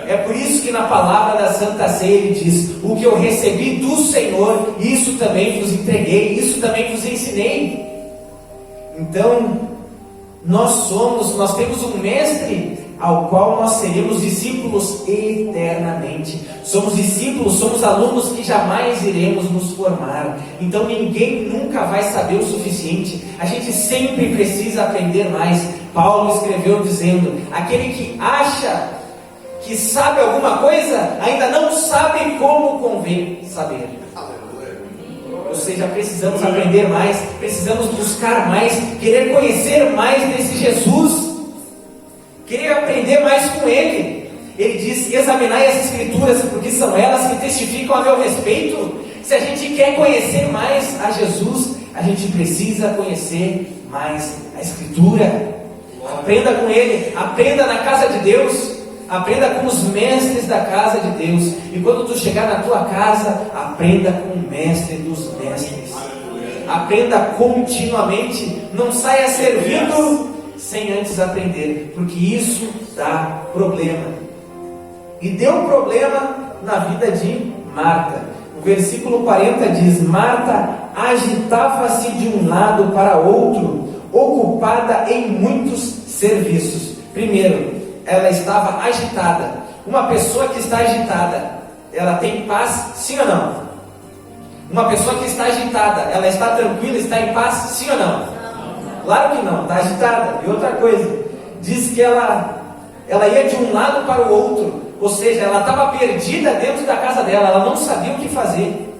Speaker 1: É por isso que na palavra da Santa Ceia ele diz: o que eu recebi do Senhor, isso também vos entreguei, isso também vos ensinei. Então, nós temos um mestre ao qual nós seremos discípulos eternamente. Somos discípulos, somos alunos que jamais iremos nos formar. Então ninguém nunca vai saber o suficiente. A gente sempre precisa aprender mais. Paulo escreveu dizendo: aquele que acha que sabe alguma coisa, ainda não sabe como convém saber. Ou seja, precisamos aprender mais, precisamos buscar mais, querer conhecer mais desse Jesus, querer aprender mais com Ele. Ele diz: examinai as Escrituras, porque são elas que testificam a meu respeito. Se a gente quer conhecer mais a Jesus, a gente precisa conhecer mais a Escritura. Aprenda com Ele, aprenda na casa de Deus. Aprenda com os mestres da casa de Deus. E quando tu chegar na tua casa, aprenda com o mestre dos mestres. Aprenda continuamente. Não saia servindo sem antes aprender, porque isso dá problema. E deu problema na vida de Marta. O versículo 40 diz: Marta agitava-se de um lado para outro, ocupada em muitos serviços. Primeiro, ela estava agitada. Uma pessoa que está agitada, ela tem paz, sim ou não? Uma pessoa que está agitada, ela está tranquila, está em paz, sim ou não? Claro que não, está agitada. E outra coisa, diz que ela ia de um lado para o outro, ou seja, ela estava perdida dentro da casa dela, ela não sabia o que fazer.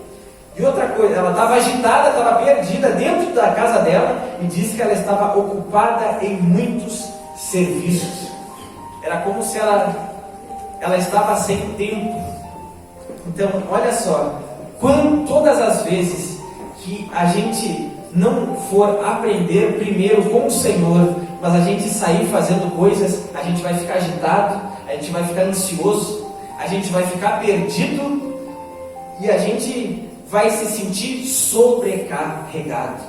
Speaker 1: E outra coisa, ela estava agitada, estava perdida dentro da casa dela, e diz que ela estava ocupada em muitos serviços. Era como se ela estava sem tempo. Então, olha só, todas as vezes que a gente não for aprender primeiro com o Senhor, mas a gente sair fazendo coisas, a gente vai ficar agitado, a gente vai ficar ansioso, a gente vai ficar perdido e a gente vai se sentir sobrecarregado.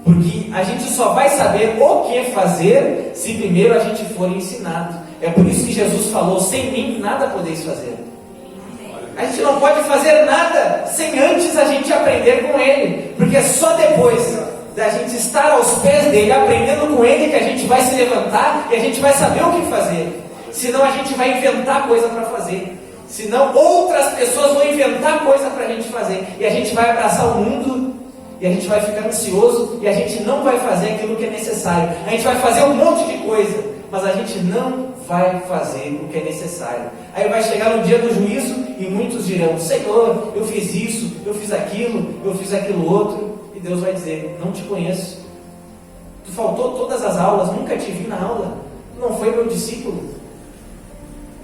Speaker 1: Porque a gente só vai saber o que fazer se primeiro a gente for ensinado. É por isso que Jesus falou: sem mim nada podeis fazer. A gente não pode fazer nada sem antes a gente aprender com Ele, porque é só depois da gente estar aos pés dele, aprendendo com Ele, que a gente vai se levantar e a gente vai saber o que fazer. Senão a gente vai inventar coisa para fazer. Senão outras pessoas vão inventar coisa para a gente fazer. E a gente vai abraçar o mundo e a gente vai ficar ansioso e a gente não vai fazer aquilo que é necessário. A gente vai fazer um monte de coisa, mas a gente não vai fazer o que é necessário. Aí vai chegar no dia do juízo e muitos dirão: Senhor, eu fiz isso, eu fiz aquilo outro. E Deus vai dizer: não te conheço. Tu faltou todas as aulas, nunca te vi na aula. Tu não foi meu discípulo.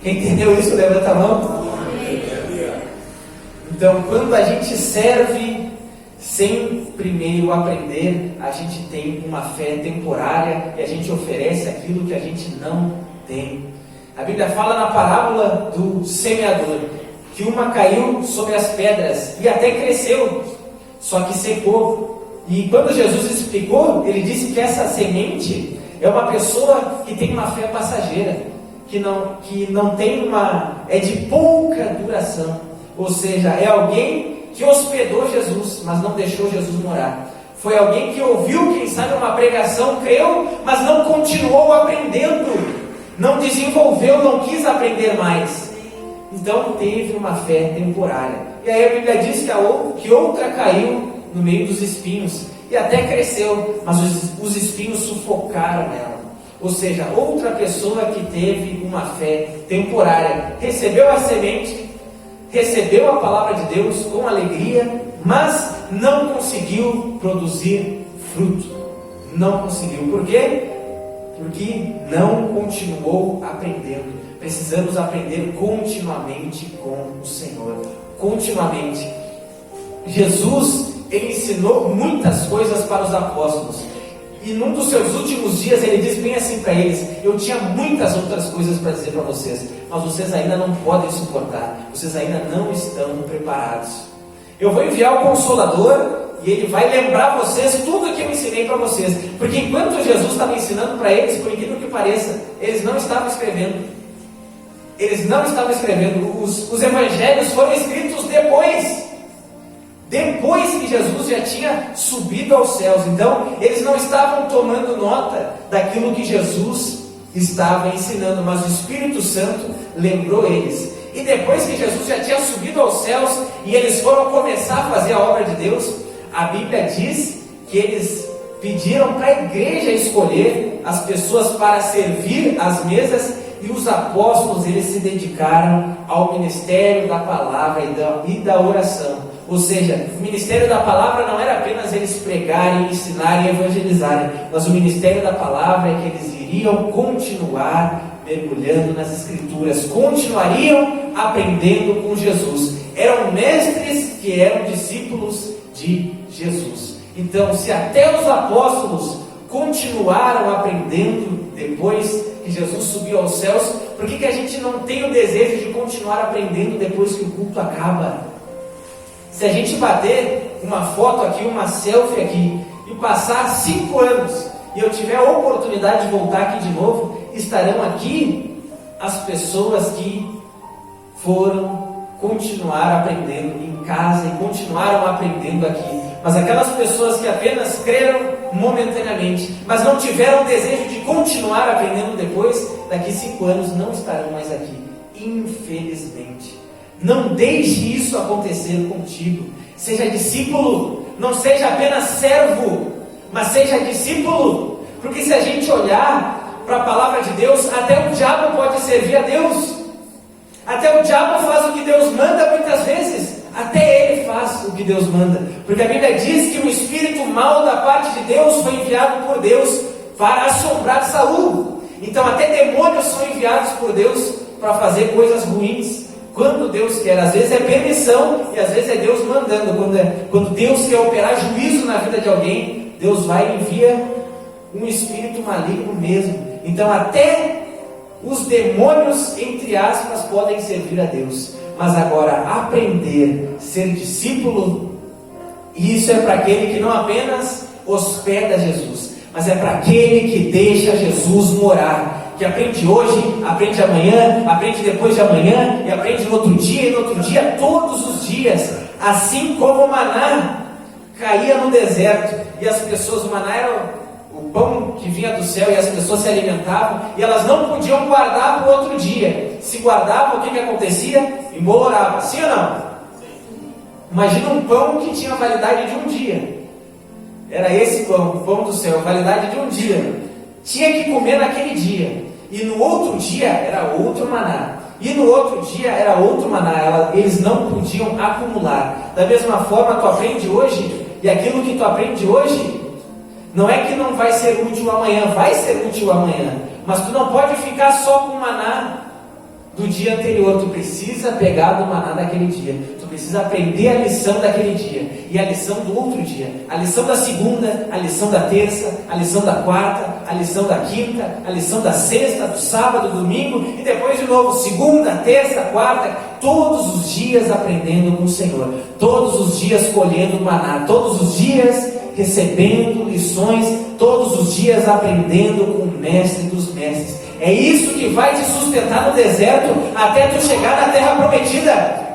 Speaker 1: Quem entendeu isso, levanta a mão. Então, quando a gente serve sem primeiro aprender, a gente tem uma fé temporária e a gente oferece aquilo que a gente não tem. A Bíblia fala na parábola do semeador que uma caiu sobre as pedras e até cresceu, só que secou. E quando Jesus explicou, ele disse que essa semente é uma pessoa que tem uma fé passageira, que não tem é de pouca duração. Ou seja, é alguém que hospedou Jesus, mas não deixou Jesus morar. Foi alguém que ouviu, quem sabe, uma pregação, creu, mas não continuou aprendendo, não desenvolveu, não quis aprender mais. Então teve uma fé temporária. E aí a Bíblia diz que outra caiu no meio dos espinhos e até cresceu, mas os espinhos sufocaram ela. Ou seja, outra pessoa que teve uma fé temporária, recebeu a semente, recebeu a palavra de Deus com alegria, mas não conseguiu produzir fruto. Não conseguiu. Por quê? Porque não continuou aprendendo. Precisamos aprender continuamente com o Senhor. Continuamente. Jesus, ele ensinou muitas coisas para os apóstolos. E num dos seus últimos dias ele diz bem assim para eles: eu tinha muitas outras coisas para dizer para vocês, mas vocês ainda não podem suportar, vocês ainda não estão preparados. Eu vou enviar o Consolador e ele vai lembrar vocês tudo o que eu ensinei para vocês. Porque enquanto Jesus estava ensinando para eles, por incrível que pareça, eles não estavam escrevendo. Eles não estavam escrevendo. Os evangelhos foram escritos depois que Jesus já tinha subido aos céus. Então, eles não estavam tomando nota daquilo que Jesus estava ensinando, mas o Espírito Santo lembrou eles. E depois que Jesus já tinha subido aos céus e eles foram começar a fazer a obra de Deus, a Bíblia diz que eles pediram para a igreja escolher as pessoas para servir as mesas, e os apóstolos, eles se dedicaram ao ministério da palavra e da oração. Ou seja, o ministério da palavra não era apenas eles pregarem, ensinarem e evangelizarem, mas o ministério da palavra é que eles iriam continuar mergulhando nas Escrituras, continuariam aprendendo com Jesus. Eram mestres que eram discípulos de Jesus. Então, se até os apóstolos continuaram aprendendo depois que Jesus subiu aos céus, por que a gente não tem o desejo de continuar aprendendo depois que o culto acaba? Se a gente bater uma foto aqui, uma selfie aqui, e passar 5 anos, e eu tiver a oportunidade de voltar aqui de novo, estarão aqui as pessoas que foram continuar aprendendo em casa e continuaram aprendendo aqui. Mas aquelas pessoas que apenas creram momentaneamente, mas não tiveram o desejo de continuar aprendendo depois, daqui 5 anos não estarão mais aqui, infelizmente. Não deixe isso acontecer contigo. Seja discípulo, não seja apenas servo, mas seja discípulo. Porque se a gente olhar para a palavra de Deus, até o diabo pode servir a Deus. Até o diabo faz o que Deus manda muitas vezes. Até ele faz o que Deus manda. Porque a Bíblia diz que um espírito mau da parte de Deus foi enviado por Deus para assombrar Saul. Então até demônios são enviados por Deus para fazer coisas ruins. Quando Deus quer, às vezes é permissão e às vezes é Deus mandando. Quando Deus quer operar juízo na vida de alguém, Deus vai e envia um espírito maligno mesmo. Então até os demônios, entre aspas, podem servir a Deus. Mas agora aprender, ser discípulo, isso é para aquele que não apenas hospeda Jesus, mas é para aquele que deixa Jesus morar. Que aprende hoje, aprende amanhã, aprende depois de amanhã, e aprende no outro dia, e no outro dia, todos os dias. Assim como o maná caía no deserto, e as pessoas, o maná era o pão que vinha do céu, e as pessoas se alimentavam, e elas não podiam guardar para o outro dia. Se guardavam, o que acontecia? Embolorava, sim ou não? Imagina um pão que tinha validade de um dia. Era esse pão, o pão do céu, validade de um dia. Tinha que comer naquele dia. E no outro dia era outro maná. E no outro dia era outro maná. Eles não podiam acumular. Da mesma forma, tu aprende hoje, e aquilo que tu aprende hoje, não é que não vai ser útil amanhã, vai ser útil amanhã. Mas tu não pode ficar só com o maná do dia anterior. Tu precisa pegar do maná daquele dia. Tu precisa aprender a lição daquele dia. E a lição do outro dia. A lição da segunda, a lição da terça, a lição da quarta, a lição da quinta, a lição da sexta, do sábado, do domingo. E depois de novo, segunda, terça, quarta. Todos os dias aprendendo com o Senhor. Todos os dias colhendo maná. Todos os dias recebendo lições. Todos os dias aprendendo com o mestre dos mestres. É isso que vai te sustentar no deserto até tu chegar na terra prometida.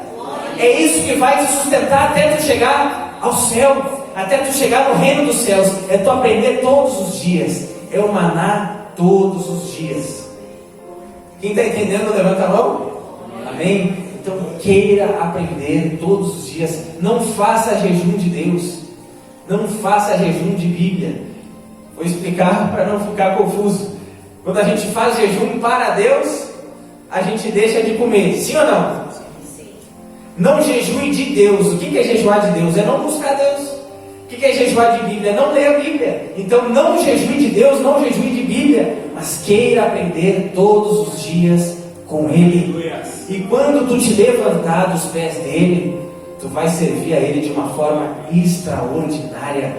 Speaker 1: É isso que vai te sustentar até tu chegar ao céu, até tu chegar no reino dos céus. É tu aprender todos os dias. É o maná todos os dias. Quem está entendendo, levanta a mão. Amém? Então queira aprender todos os dias. Não faça jejum de Deus. Não faça jejum de Bíblia. Vou explicar para não ficar confuso. Quando a gente faz jejum para Deus, a gente deixa de comer, sim ou não? Sim. Não jejue de Deus. O que é jejuar de Deus? É não buscar Deus. O que é jejuar de Bíblia? É não ler a Bíblia. Então não jejue de Deus, não jejue de Bíblia, mas queira aprender todos os dias com Ele. E quando tu te levantar dos pés dele, tu vai servir a Ele de uma forma extraordinária.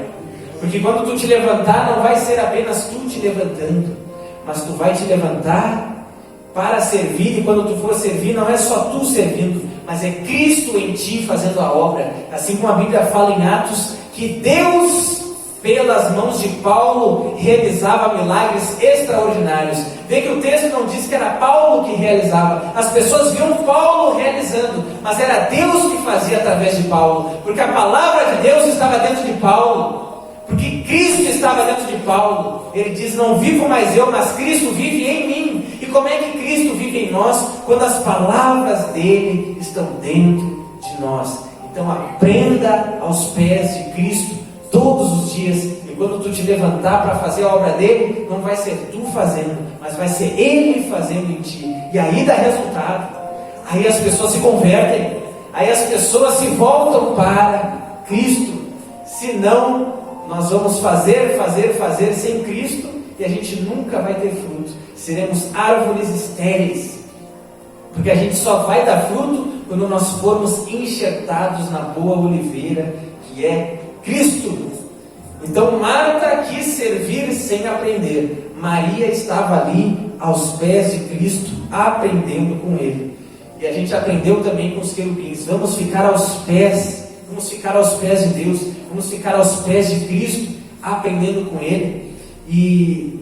Speaker 1: Porque quando tu te levantar, não vai ser apenas tu te levantando, mas tu vai te levantar para servir. E quando tu for servir, não é só tu servindo, mas é Cristo em ti fazendo a obra. Assim como a Bíblia fala em Atos, que Deus, pelas mãos de Paulo, realizava milagres extraordinários. Vê que o texto não diz que era Paulo que realizava. As pessoas viam Paulo realizando, mas era Deus que fazia através de Paulo, porque a palavra de Deus estava dentro de Paulo. Porque Cristo estava dentro de Paulo. Ele diz: não vivo mais eu, mas Cristo vive em mim. E como é que Cristo vive em nós? Quando as palavras dele estão dentro de nós. Então aprenda aos pés de Cristo todos os dias. E quando tu te levantar para fazer a obra dele, não vai ser tu fazendo, mas vai ser ele fazendo em ti. E aí dá resultado. Aí as pessoas se convertem. Aí as pessoas se voltam para Cristo. Senão nós vamos fazer sem Cristo, e a gente nunca vai ter fruto. Seremos árvores estéreis, porque a gente só vai dar fruto quando nós formos enxertados na boa oliveira, que é Cristo. Então Marta quis servir sem aprender. Maria estava ali aos pés de Cristo, aprendendo com Ele. E a gente aprendeu também com os querubins. Vamos ficar aos pés de Deus, vamos ficar aos pés de Cristo, aprendendo com Ele. E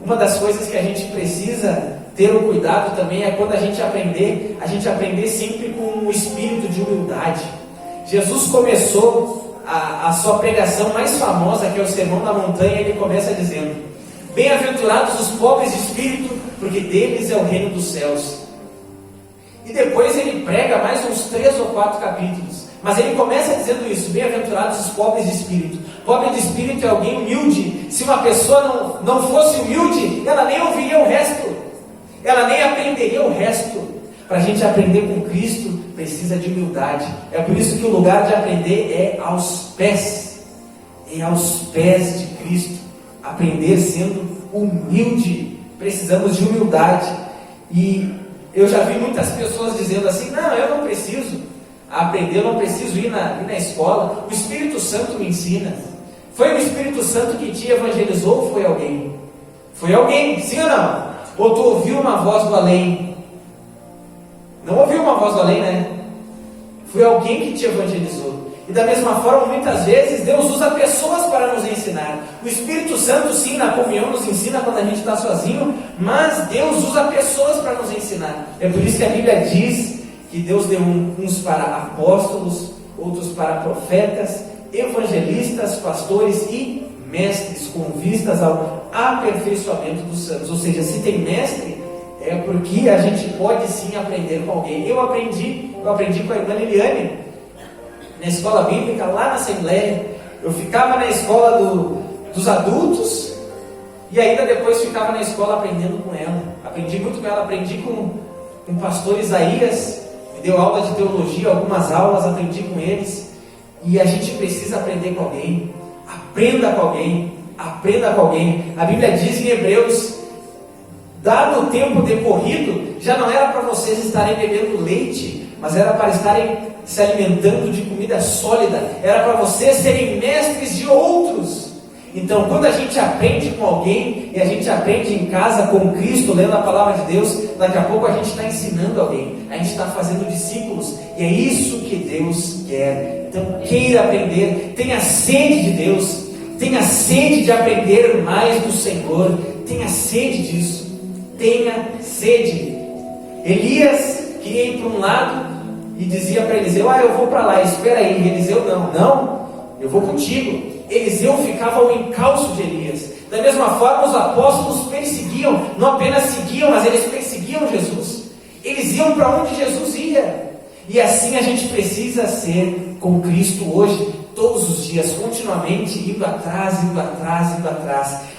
Speaker 1: uma das coisas que a gente precisa ter o cuidado também é quando a gente aprender sempre com um espírito de humildade. Jesus começou a sua pregação mais famosa, que é o Sermão da Montanha. Ele começa dizendo: bem-aventurados os pobres de espírito, porque deles é o reino dos céus. E depois ele prega mais uns 3 ou 4 capítulos, mas ele começa dizendo isso: bem-aventurados os pobres de espírito. Pobre de espírito é alguém humilde. Se uma pessoa não fosse humilde, ela nem ouviria o resto, ela nem aprenderia o resto. Para a gente aprender com Cristo, precisa de humildade. É por isso que o lugar de aprender é aos pés de Cristo. Aprender sendo humilde. Precisamos de humildade. E eu já vi muitas pessoas dizendo assim: não, eu não preciso aprender, eu não preciso ir na escola, o Espírito Santo me ensina. Foi o Espírito Santo que te evangelizou ou foi alguém? Foi alguém, sim ou não? Ou tu ouviu uma voz do além? Não ouviu uma voz do além, né? Foi alguém que te evangelizou. E da mesma forma, muitas vezes, Deus usa pessoas para nos ensinar. O Espírito Santo, sim, na comunhão nos ensina quando a gente está sozinho, mas Deus usa pessoas para nos ensinar. É por isso que a Bíblia diz que Deus deu uns para apóstolos, outros para profetas, evangelistas, pastores e mestres, com vistas ao aperfeiçoamento dos santos. Ou seja, se tem mestre, é porque a gente pode sim aprender com alguém. Eu aprendi com a irmã Liliane, na escola bíblica, lá na Assembleia. Eu ficava na escola dos adultos e ainda depois ficava na escola aprendendo com ela. Aprendi muito com ela, aprendi com o pastor Isaías, me deu aula de teologia, algumas aulas, aprendi com eles. E a gente precisa aprender com alguém. Aprenda com alguém. Aprenda com alguém. A Bíblia diz em Hebreus: dado o tempo decorrido, já não era para vocês estarem bebendo leite, mas era para estarem se alimentando de comida sólida. Era para vocês serem mestres de outros. Então, quando a gente aprende com alguém, e a gente aprende em casa com Cristo, lendo a palavra de Deus, daqui a pouco a gente está ensinando alguém, a gente está fazendo discípulos, e é isso que Deus quer. Então, queira aprender, tenha sede de Deus, tenha sede de aprender mais do Senhor, tenha sede disso, tenha sede. Elias queria ir para um lado e dizia para Eliseu: eu vou para lá, espera aí. E Eliseu: não, eu vou contigo. Eliseu ficava ao encalço de Elias. Da mesma forma, os apóstolos perseguiam, não apenas seguiam, mas eles perseguiam Jesus. Eles iam para onde Jesus ia. E assim a gente precisa ser com Cristo hoje, todos os dias, continuamente indo atrás,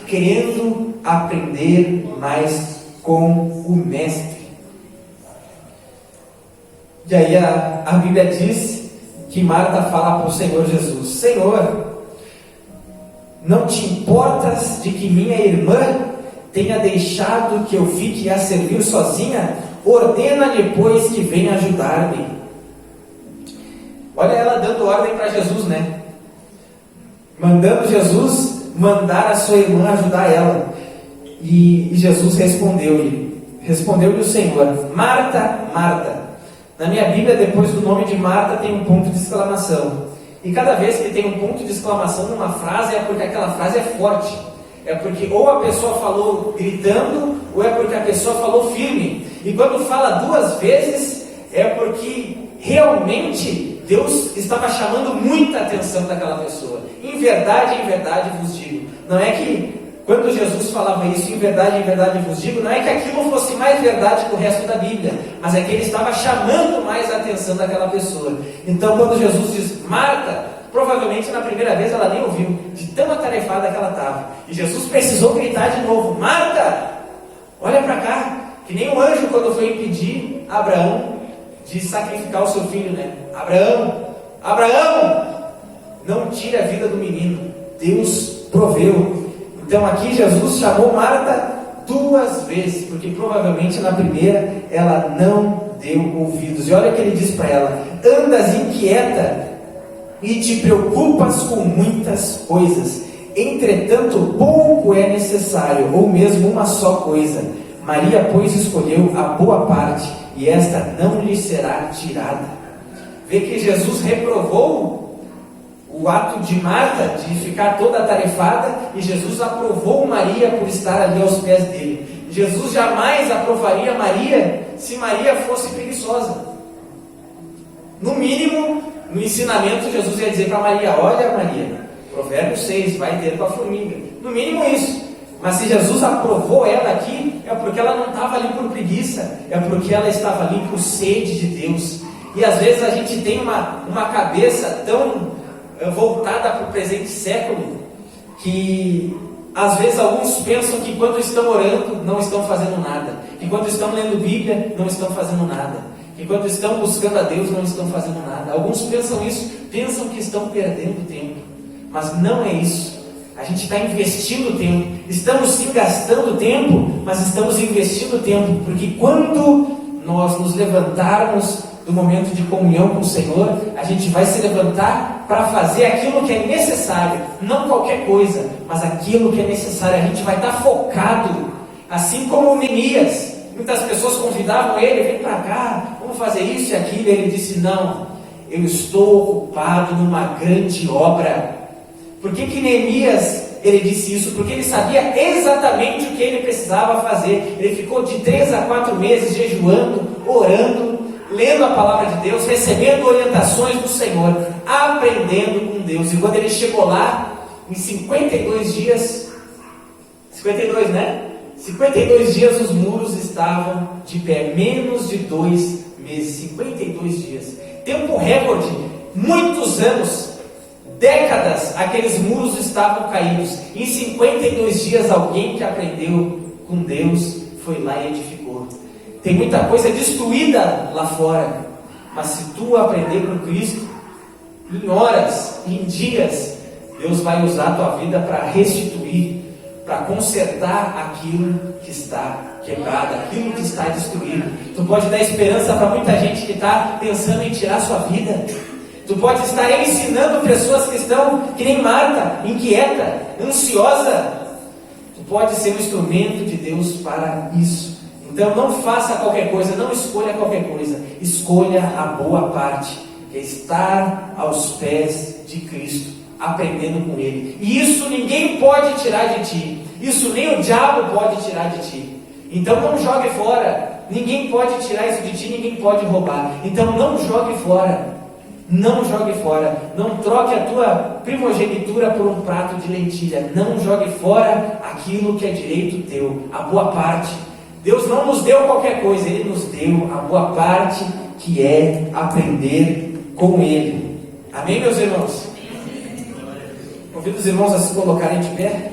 Speaker 1: querendo aprender mais com o Mestre. E aí a Bíblia diz que Marta fala para o Senhor Jesus: Senhor, não te importas de que minha irmã tenha deixado que eu fique a servir sozinha? Ordena-lhe, pois, que venha ajudar-me. Olha ela dando ordem para Jesus, né? Mandando Jesus mandar a sua irmã ajudar ela. E Jesus respondeu-lhe o Senhor: Marta, Marta. Na minha Bíblia, depois do nome de Marta, tem um ponto de exclamação. E cada vez que tem um ponto de exclamação numa frase, é porque aquela frase é forte. É porque ou a pessoa falou gritando, ou é porque a pessoa falou firme. E quando fala 2 vezes, é porque realmente Deus estava chamando muita atenção daquela pessoa. Em verdade vos digo. Não é que quando Jesus falava isso, em verdade vos digo, não é que aquilo fosse mais verdade que o resto da Bíblia, mas é que ele estava chamando mais a atenção daquela pessoa. Então, quando Jesus diz Marta, provavelmente na primeira vez ela nem ouviu, de tão atarefada que ela estava. E Jesus precisou gritar de novo: Marta, olha para cá. Que nem o anjo quando foi impedir Abraão de sacrificar o seu filho, né? Abraão, não tire a vida do menino. Deus proveu. Então aqui Jesus chamou Marta 2 vezes, porque provavelmente na primeira ela não deu ouvidos. E olha o que ele diz para ela: andas inquieta e te preocupas com muitas coisas, entretanto pouco é necessário, ou mesmo uma só coisa. Maria, pois, escolheu a boa parte, e esta não lhe será tirada. Vê que Jesus reprovou o ato de Marta de ficar toda atarefada, e Jesus aprovou Maria por estar ali aos pés dele. Jesus jamais aprovaria Maria se Maria fosse preguiçosa. No mínimo, no ensinamento, Jesus ia dizer para Maria: olha, Maria, Provérbios 6, vai ter com a formiga. No mínimo isso. Mas se Jesus aprovou ela aqui, é porque ela não estava ali por preguiça, é porque ela estava ali por sede de Deus. E às vezes a gente tem uma cabeça tão voltada para o presente século, que às vezes alguns pensam que quando estão orando não estão fazendo nada, que quando estão lendo Bíblia não estão fazendo nada, que quando estão buscando a Deus não estão fazendo nada. Alguns pensam isso, pensam que estão perdendo tempo, mas não é isso. A gente está investindo tempo, estamos sim gastando tempo, mas estamos investindo tempo, porque quando nós nos levantarmos do momento de comunhão com o Senhor, a gente vai se levantar para fazer aquilo que é necessário, não qualquer coisa, mas aquilo que é necessário. A gente vai estar focado, assim como Neemias. Muitas pessoas convidavam ele: vem para cá, vamos fazer isso e aquilo. Ele disse: não, eu estou ocupado numa grande obra. Por que Neemias ele disse isso? Porque ele sabia exatamente o que ele precisava fazer. Ele ficou de 3 a 4 meses jejuando, orando, lendo a palavra de Deus, recebendo orientações do Senhor, aprendendo com Deus. E quando ele chegou lá, em 52 dias, 52, né? 52 dias os muros estavam de pé, menos de 2 meses, 52 dias. Tempo recorde, muitos anos, décadas, aqueles muros estavam caídos. Em 52 dias, alguém que aprendeu com Deus foi lá e edificou. Tem muita coisa destruída lá fora, mas se tu aprender com Cristo, em horas, em dias, Deus vai usar a tua vida para restituir, para consertar aquilo que está quebrado, aquilo que está destruído. Tu pode dar esperança para muita gente que está pensando em tirar a sua vida. Tu pode estar ensinando pessoas que estão, que nem Marta, inquieta, ansiosa. Tu pode ser um instrumento de Deus para isso. Então não faça qualquer coisa, não escolha qualquer coisa. Escolha a boa parte, que é estar aos pés de Cristo, aprendendo com Ele. E isso ninguém pode tirar de ti. Isso nem o diabo pode tirar de ti. Então não jogue fora. Ninguém pode tirar isso de ti, ninguém pode roubar. Então não jogue fora. Não jogue fora. Não troque a tua primogenitura por um prato de lentilha. Não jogue fora aquilo que é direito teu, a boa parte. Deus não nos deu qualquer coisa, Ele nos deu a boa parte, que é aprender com Ele. Amém, meus irmãos? Convido os irmãos a se colocarem de pé.